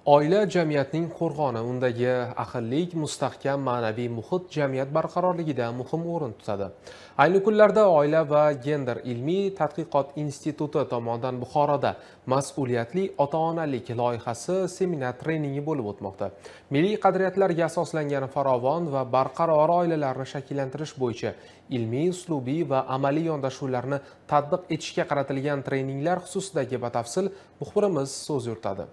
Oila jamiyatning qo'rg'oni, undagi ahillik, mustahkam ma'naviy muhit jamiyat barqarorligida muhim o'rin tutadi. Ayni kunlarda Oila va gender ilmiy tadqiqot instituti tomonidan Buxoroda mas'uliyatli ota-onalik loyihasi seminar treningi bo'lib o'tmoqda. Milliy qadriyatlarga asoslangan farovon va barqaror oilalarni shakllantirish bo'yicha ilmiy, uslubiy va amaliy yondashuvlarni tatbiq etishga qaratilgan treninglar xususidagi batafsil muxbirimiz so'z yuritadi.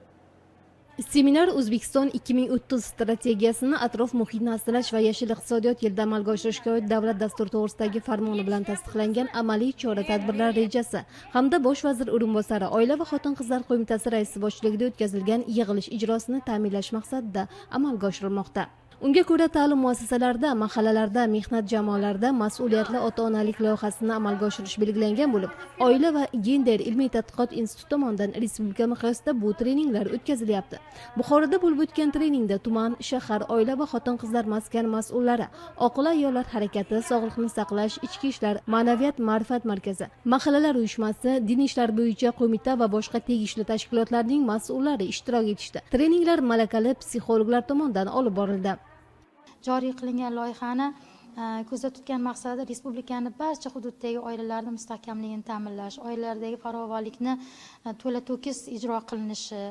Seminar O'zbekiston 2030 strategiyasini atrof muhitni asrash va yashil iqtisodiyot yilida amalga oshirishga oid davlat dasturi to'g'risidagi farmoni bilan tasdiqlangan amaliy chora-tadbirlar rejasi hamda bosh vazir o'rinbosari Oila va xotin-qizlar qo'mitasi raisi boshchiligida o'tkazilgan yig'ilish ijrosini ta'minlash maqsadida amalga oshirilmoqda. Unga ko'ra, ta'lim muassasalarida, mahallalarda, mehnat jamoalarida mas'uliyatli ota-onalik loyihasini amalga oshirish belgilangan bo'lib, Oila va gender ilmiy tadqiqot instituti tomonidan respublika miqyosida bu treninglar o'tkazilyapti. Buxoroda bo'lib o'tgan treningda tuman, shahar, oila va xotin-qizlar maskani mas'ullari, oqila ayollar harakati, sog'liqni saqlash, ichki ishlar, ma'naviyat ma'rifat markazi, mahallalar uyushmasi, din ishlar bo'yicha qo'mita va boshqa tegishli tashkilotlarning mas'ullari ishtirok etishdi. Treninglar malakali psixologlar tomonidan olib borildi. Joriy qilingan loyihani ko'zda tutgan maqsadi respublikani barcha hududdagi oilalarni mustahkamligini ta'minlash, oilalardagi farovonlikni to'la to'kis ijro qilinishi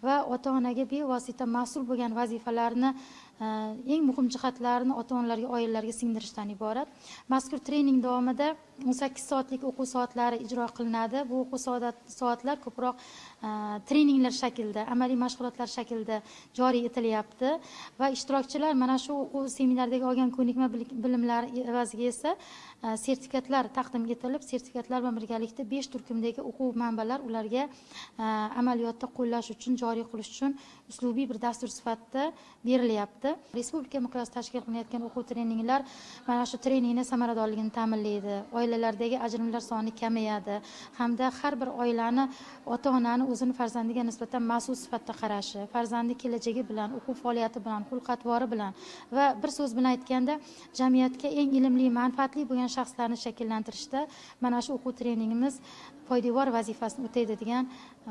va ota-onaga bevosita mas'ul bo'lgan vazifalarni eng muhim jihatlarini ota-onalarga, oilalarga singdirishdan iborat. Mazkur trening davomida 18 soatlik o'quv soatlari ijro qilinadi. Bu o'quv soatlar ko'proq treninglar shaklida, amaliy mashg'ulotlar shaklida joriy etilyapti va ishtirokchilar mana shu o'quv seminardagi olgan ko'nikma bilimlari evaziga esa sertifikatlar taqdim etilib, sertifikatlar bilan birgalikda 5 turkumdagi o'quv manbalar ularga amaliyotda qo'llash uchun, joriy qilish uchun uslubiy bir dastur sifatida berilyapti. Respublika miqyosida tashkil qilinayotgan o'quv treninglar mana shu treningning samaradorligini ta'minlaydi. Oilalardagi ajrimlar soni kamayadi hamda har bir oilani ota-onani o'zini farzandiga nisbatan mas'ul sifatida qarashi, farzandi kelajagi bilan, o'quv faoliyati bilan, xulq-atvori bilan va bir so'z bilan aytganda jamiyatga eng ilmli, manfaatli bo'lgan shaxslarni shakllantirishda mana shu o'quv treningimiz poydevor vazifasini o'taydi degan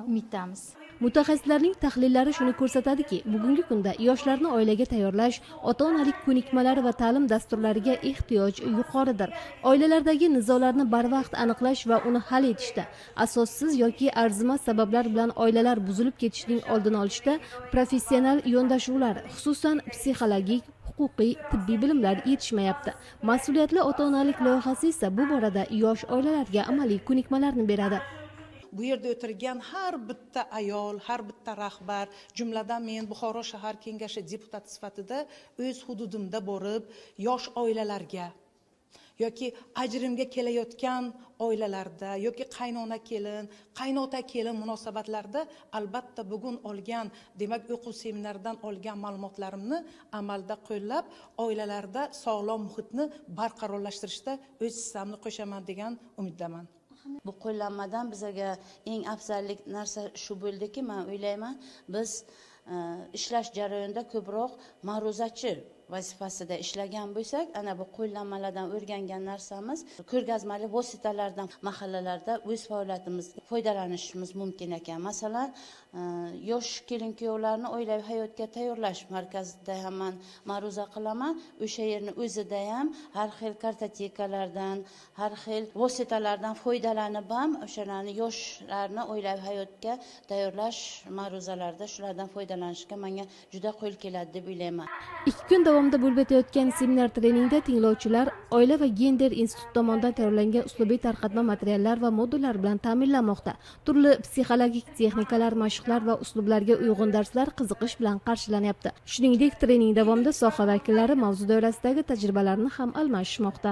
umiddamiz. Mutaxassislarning tahlillari shuni ko'rsatadiki, bugungi kunda yoshlarni oilaga tayyorlash, ota-onalik ko'nikmalari va ta'lim dasturlariga ehtiyoj yuqoridir. Oilalardagi nizolarni barvaqt aniqlash va uni hal etishda, asossiz yoki arzimas sabablar bilan oilalar buzilib ketishining oldini olishda professional yondashuvlar, xususan psixologik, huquqiy, tibbiy bilimlar yetishmayapti. Mas'uliyatli ota-onalik loyihasi esa bu borada yosh oilalarga amaliy ko'nikmalarni beradi. Bu yerda o'tirgan har bitta ayol, har bitta rahbar, jumladan men Buxoro shahar kengashi deputati sifatida o'z hududimda borib, yosh oilalarga yoki ajrimga kelayotgan oilalarda yoki qaynona kelin, qaynota kelin munosabatlarda albatta bugun olgan, demak o'quv seminaridan olgan ma'lumotlarimni amalda qo'llab, oilalarda sog'lom muhitni barqarorlashtirishda o'z hissamni qo'shaman degan umiddaman. Bu qo'llanmadan bizga eng afzallik narsa shu bo'ldiki, men o'ylayman, biz ishlash jarayonida ko'proq ma'ruzachi vazifasida ishlagan bo'lsak, ana bu qo'llanmalardan o'rgangan narsamiz ko'rgazmali vositalardan mahallalarda o'z faoliyatimizga foydalanishimiz mumkin ekan. Masalan, yosh kelin-kuyovlarni oilaviy hayotga tayyorlash markazida ham men ma'ruza qilaman. O'sha yerni o'zida ham har xil kartotekalardan, har xil vositalardan foydalanib ham o'shalarni yoshlarni oilaviy hayotga tayyorlash ma'ruzalarida shulardan foydalanishga menga juda qo'l keladi deb o'ylayman. 2 kun davomida bo'lib o'tayotgan seminar treningda tinglovchilar Oila va gender instituti tomonidan tayyorlangan uslubiy tarqatma materiallar va modullar bilan ta'minlanmoqda. Turli psixologik texnikalar, mashqlar va uslublarga uyg'un darslar qiziqish bilan qarshilanyapti. Shuningdek, trening davomida soha vakillari mavzu doirasidagi tajribalarni ham almashishmoqda.